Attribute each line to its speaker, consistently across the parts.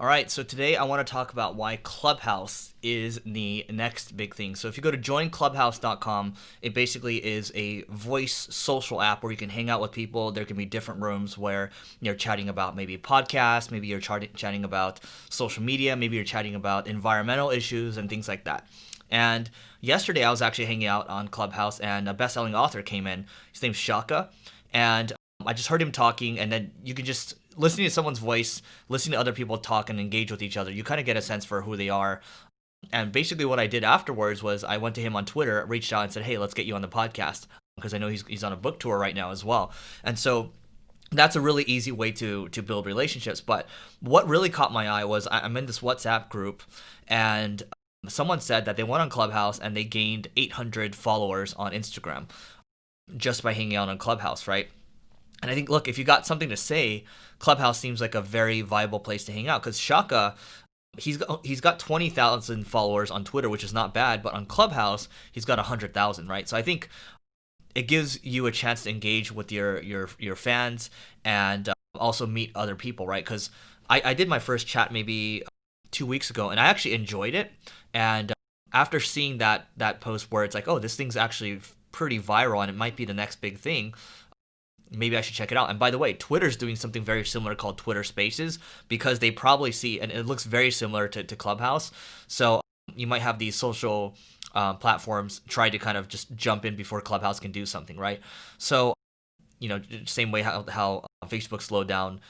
Speaker 1: All right, so today I want to talk about why Clubhouse is the next big thing. So if you go to joinclubhouse.com, it basically is a voice social app where you can hang out with people. There can be different rooms where you're chatting about maybe podcasts, maybe you're chatting about social media, maybe you're chatting about environmental issues and things like that. And yesterday I was actually hanging out on Clubhouse and a best-selling author came in. His name's Shaka, and I just heard him talking, and then you could just listening to someone's voice, listening to other people talk and engage with each other, you kind of get a sense for who they are. And basically, what I did afterwards was I went to him on Twitter, reached out, and said, "Hey, let's get you on the podcast," because I know he's on a book tour right now as well. And so that's a really easy way to build relationships. But what really caught my eye was I'm in this WhatsApp group, and someone said that they went on Clubhouse and they gained 800 followers on Instagram just by hanging out on Clubhouse, right? And I think, look, if you got something to say, Clubhouse seems like a very viable place to hang out. Because Shaka, he's got 20,000 followers on Twitter, which is not bad, but on Clubhouse he's got 100,000, right? So I think it gives you a chance to engage with your fans and also meet other people, right? Because I did my first chat maybe 2 weeks ago, and I actually enjoyed it. And after seeing that post where it's like, oh, this thing's actually pretty viral and it might be the next big thing, maybe I should check it out. And by the way, Twitter's doing something very similar called Twitter Spaces because they probably see, and it looks very similar to Clubhouse. So you might have these social platforms try to kind of just jump in before Clubhouse can do something, right? So, same way how Facebook slowed down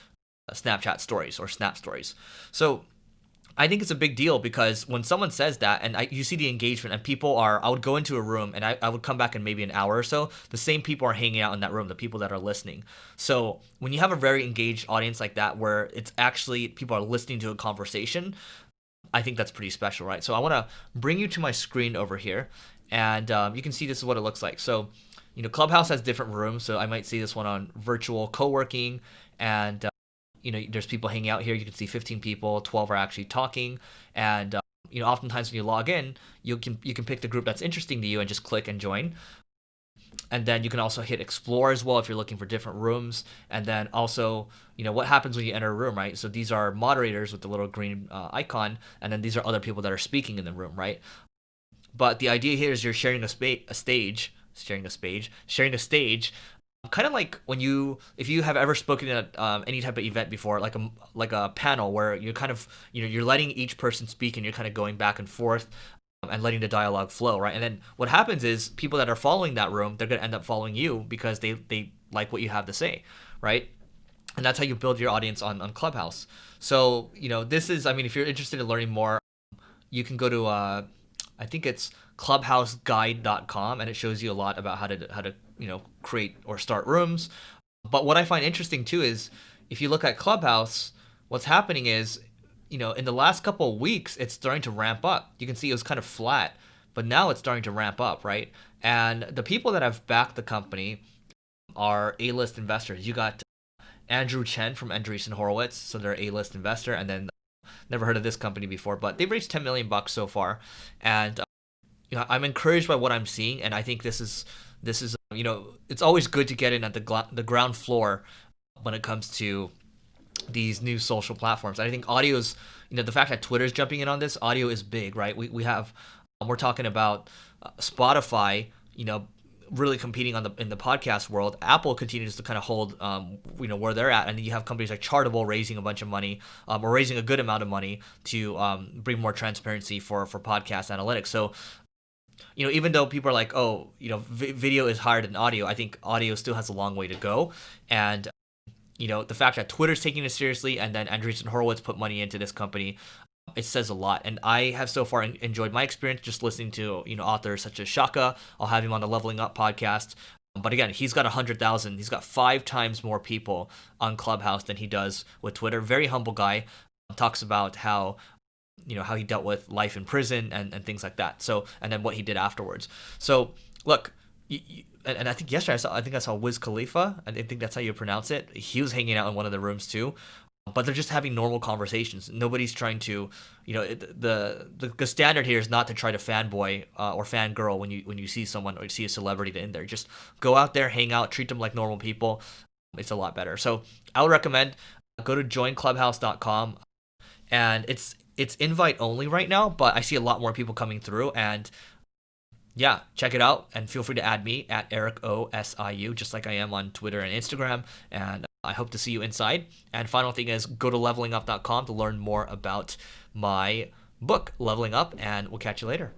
Speaker 1: Snapchat stories or Snap stories. So I think it's a big deal because when someone says that and you see the engagement and people are, I would go into a room and I would come back in maybe an hour or so. The same people are hanging out in that room, the people that are listening. So when you have a very engaged audience like that, where it's actually people are listening to a conversation, I think that's pretty special, right? So I want to bring you to my screen over here, and you can see this is what it looks like. So, Clubhouse has different rooms. So I might see this one on virtual co-working, and there's people hanging out here. You can see 15 people, 12 are actually talking, and oftentimes when you log in, you can pick the group that's interesting to you and just click and join. And then you can also hit explore as well if you're looking for different rooms. And then also, what happens when you enter a room, right? So these are moderators with the little green icon, and then these are other people that are speaking in the room, right? But the idea here is you're sharing a stage, sharing a stage, kind of like if you have ever spoken at any type of event before, like a panel where you're kind of you're letting each person speak and you're kind of going back and forth and letting the dialogue flow, right? And then what happens is people that are following that room, they're going to end up following you because they like what you have to say, right? And that's how you build your audience on Clubhouse. So this is, I mean, if you're interested in learning more, you can go to I think it's clubhouseguide.com, and it shows you a lot about how to create or start rooms. But what I find interesting too is if you look at Clubhouse, what's happening is in the last couple of weeks it's starting to ramp up. You can see it was kind of flat, but now it's starting to ramp up, right? And the people that have backed the company are A-list investors. You got Andrew Chen from Andreessen Horowitz, so they're A-list investor, and then never heard of this company before, but they've raised 10 million bucks so far, and I'm encouraged by what I'm seeing, and I think this is it's always good to get in at the ground floor when it comes to these new social platforms. And I think audio's the fact that Twitter's jumping in on this, audio is big, right? We're talking about Spotify, really competing in the podcast world. Apple continues to kind of hold where they're at, and then you have companies like Chartable raising a bunch of money, or raising a good amount of money to bring more transparency for podcast analytics. So even though people are like, oh, video is higher than audio, I think audio still has a long way to go. And the fact that Twitter's taking it seriously, and then Andreessen Horowitz put money into this company, it says a lot. And I have so far enjoyed my experience just listening to authors such as Shaka. I'll have him on the Leveling Up podcast. But again, he's got 100,000. He's got 5 times more people on Clubhouse than he does with Twitter. Very humble guy. Talks about how he dealt with life in prison and things like that. So, and then what he did afterwards. So look, and I think yesterday I saw Wiz Khalifa. I think that's how you pronounce it. He was hanging out in one of the rooms too, but they're just having normal conversations. Nobody's trying to, the standard here is not to try to fanboy or fangirl when you see someone or you see a celebrity in there. Just go out there, hang out, treat them like normal people. It's a lot better. So I would recommend go to joinclubhouse.com. and it's invite only right now, but I see a lot more people coming through. And yeah, check it out and feel free to add me at Eric OSIU, just like I am on Twitter and Instagram. And I hope to see you inside. And final thing is go to levelingup.com to learn more about my book, Leveling Up, and we'll catch you later.